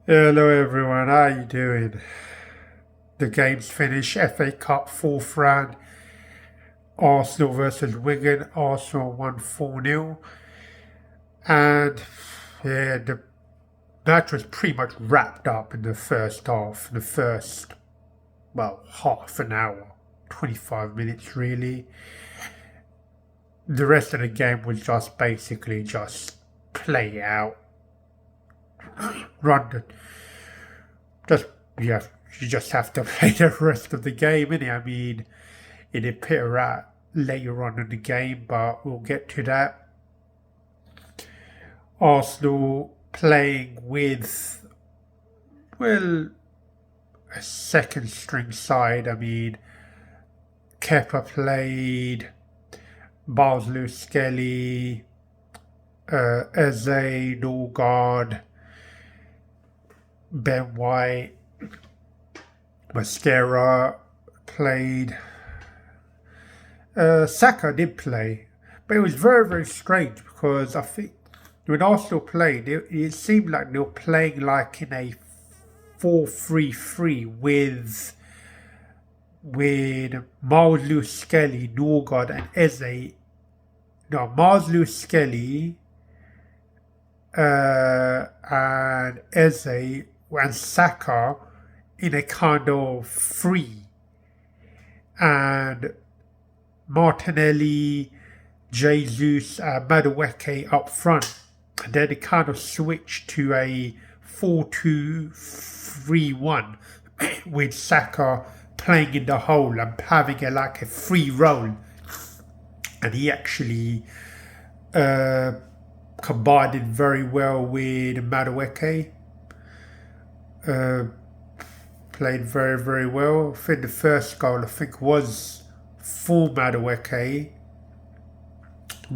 Hello everyone, how you doing? The game's finished. FA Cup fourth round. Arsenal versus Wigan. Arsenal won 4-0. And yeah, the match was pretty much wrapped up in the first half. The first, half an hour, 25 minutes really. The rest of the game was just basically just play out, run the, just, yeah, you just have to play the rest of the game, innit? I mean, it did peter out later on in the game, but we'll get to that. Arsenal playing with, well, a second string side. I mean, Kepa played, Miles Lewis Skelly, Eze, Norgard, Ben White, Mascara played. Saka did play, but it was very, very strange because I think when Arsenal played, it seemed like they were playing like in a 4-3-3 with Miles Lewis Skelly, Norgard, and Eze. No, Miles Lewis Skelly and Eze and Saka in a kind of free, and Martinelli, Jesus, and Madueke up front. And then it kind of switched to a 4-2-3-1 with Saka playing in the hole and having like a free role. And he actually combined it very well with Madueke. Played very, very well. I think the first goal, was for Madueke.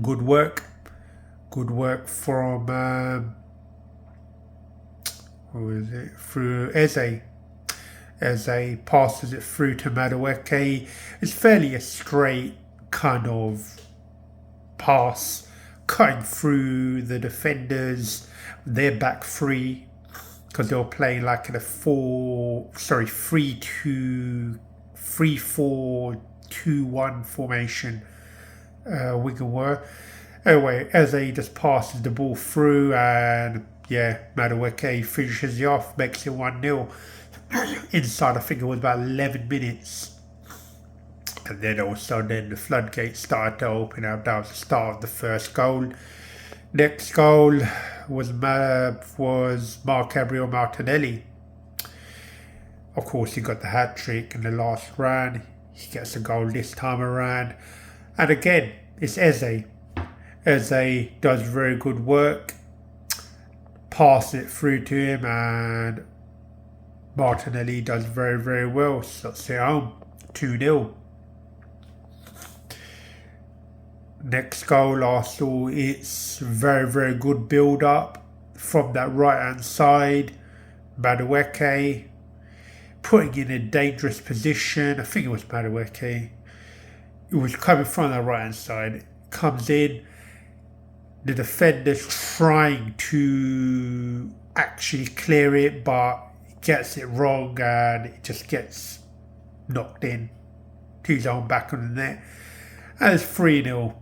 Good work. Good work from through Eze. Eze passes it through to Madueke. It's fairly a straight kind of pass, cutting through the defenders. They're back free because they were playing like in a 3-4-2-1 formation. Wigan were. Anyway, Eze just passes the ball through, and Madueke finishes it off, makes it 1-0. Inside, I think it was about 11 minutes. And then the floodgates started to open up. That was the start of the first goal. Next goal was Marc-Gabriel Martinelli. Of course, he got the hat-trick in the last round. He gets a goal this time around. And again, it's Eze. Eze does very good work. Pass it through to him, and Martinelli does very, very well. Slots it home. 2-0. Next goal, Arsenal, it's very, very good build-up from that right-hand side. Madueke putting in a dangerous position. I think it was Madueke. It was coming from the right-hand side. Comes in. The defender's trying to actually clear it, but gets it wrong, and it just gets knocked in to his own back of the net. And it's 3-0.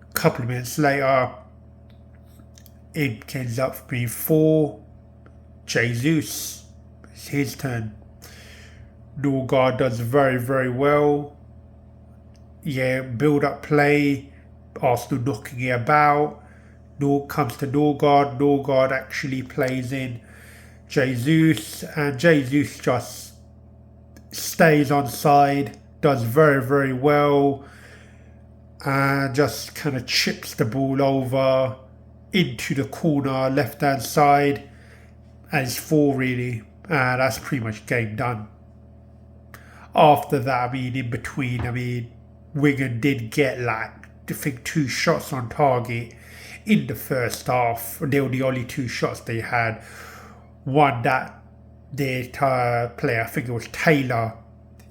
A couple of minutes later, it ends up being 4. Jesus, it's his turn. Norgard does very, very well. Build up play. Arsenal knocking it about. Comes to Norgard. Norgard actually plays in Jesus, and Jesus just stays on side, does very, very well, and just kind of chips the ball over into the corner, left hand side, and it's 4 really, and that's pretty much game done. After that, in between, Wigan did get I think 2 shots on target in the first half. They were the only 2 shots they had. One that their player, I think it was Taylor,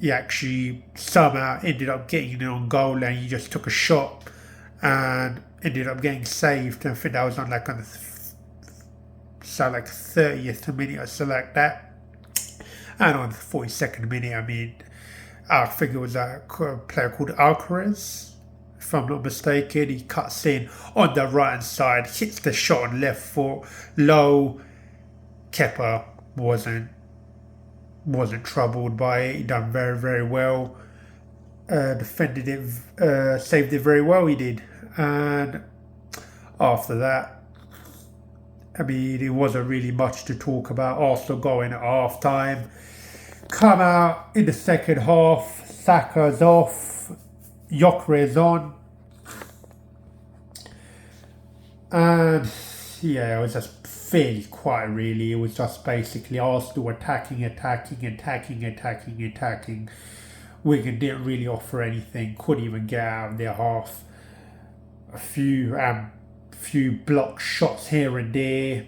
he actually somehow ended up getting it on goal, and he just took a shot and ended up getting saved. I think that was on the So like 30th minute or so like that. And on the 42nd minute, I mean, I think it was a player called Alcaraz, if I'm not mistaken. He cuts in on the right hand side, hits the shot on left foot, low. Kepa wasn't troubled by it. He done very, very well. Defended it, saved it very well. He did, and after that, I mean, it wasn't really much to talk about. Arsenal going at half time, come out in the second half. Saka's off, Gyökeres on, and yeah, it was just fairly quiet really. It was just basically Arsenal attacking. Wigan didn't really offer anything, couldn't even get out of their half. A few block shots here and there.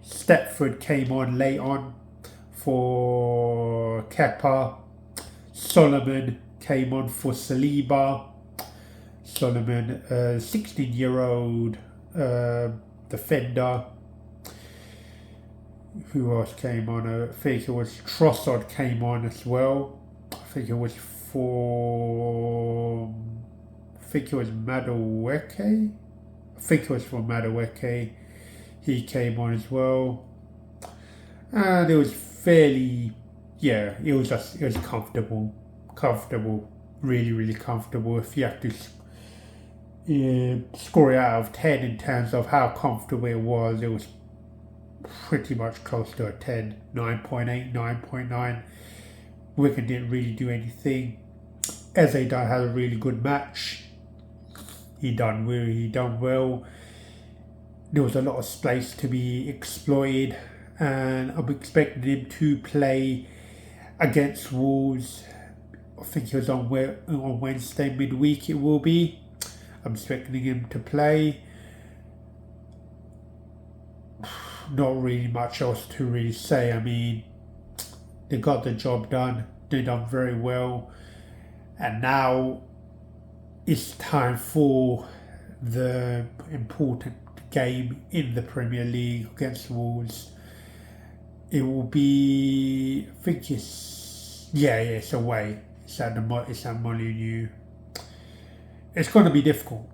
Stepford came on late on for Kepa. Solomon came on for Saliba. Solomon, 16-year-old defender. Who else came on? I think it was Trossard came on as well. I think it was Madueke. I think it was for Madueke. He came on as well. And it was fairly, it was comfortable. Really, really comfortable. If you have to score it out of 10 in terms of how comfortable it was pretty much close to a 10, 9.8, 9.9. Wigan didn't really do anything. Eze had a really good match. He done well. There was a lot of space to be exploited, and I'm expecting him to play against Wolves. I think it was on Wednesday midweek. It will be. I'm expecting him to play. Not really much else to really say. I mean, they got the job done. They done very well, and now it's time for the important game in the Premier League against Wolves. It will be, I think it's away. It's at Molineux. It's going to be difficult.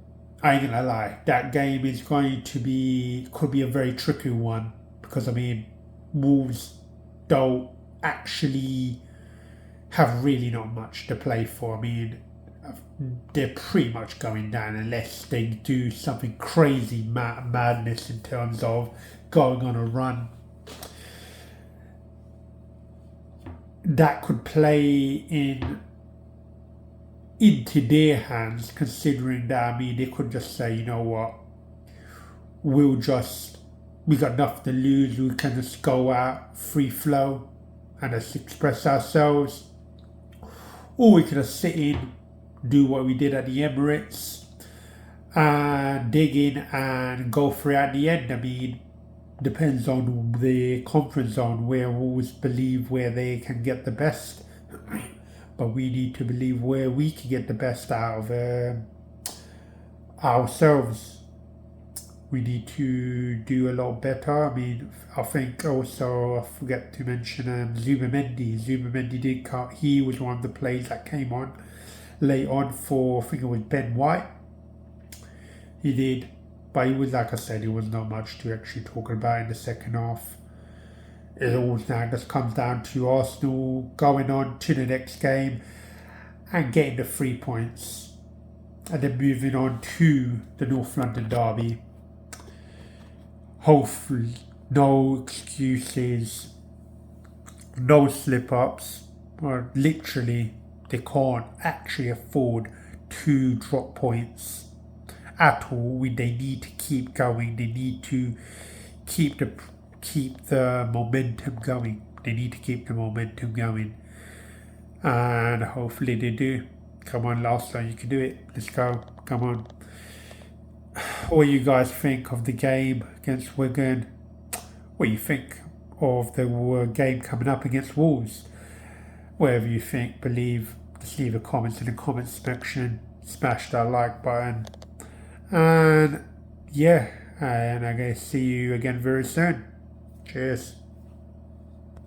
I ain't gonna lie. That game is could be a very tricky one, because I mean, Wolves don't actually have really not much to play for. I mean, they're pretty much going down unless they do something crazy madness in terms of going on a run. That could play into their hands, considering that, I mean, they could just say, you know what, we got nothing to lose, we can just go out free flow and just express ourselves, or we can just sit in, do what we did at the Emirates and dig in and go for it at the end. I mean, depends on the conference zone where Wolves believe where they can get the best. But we need to believe where we can get the best out of ourselves. We need to do a lot better. I mean, I think also, I forget to mention Zubimendi. Zubimendi did cut. He was one of the players that came on late on for, I think it was Ben White. He did. But it was, like I said, it was not much to actually talk about in the second half. It all now just comes down to Arsenal going on to the next game and getting the 3 points, and then moving on to the North London derby. Hopefully, no excuses, no slip-ups, or literally they can't actually afford to drop points at all. They need to keep going. They need to keep the momentum going. They need to keep the momentum going, and hopefully they do. Come on, last time you can do it. Let's go. Come on. What do you guys think of the game against Wigan? What do you think of the game coming up against Wolves? Whatever you think, believe, just leave a comment in the comments section. Smash that like button, and yeah, and I'm going to see you again very soon. Cheers.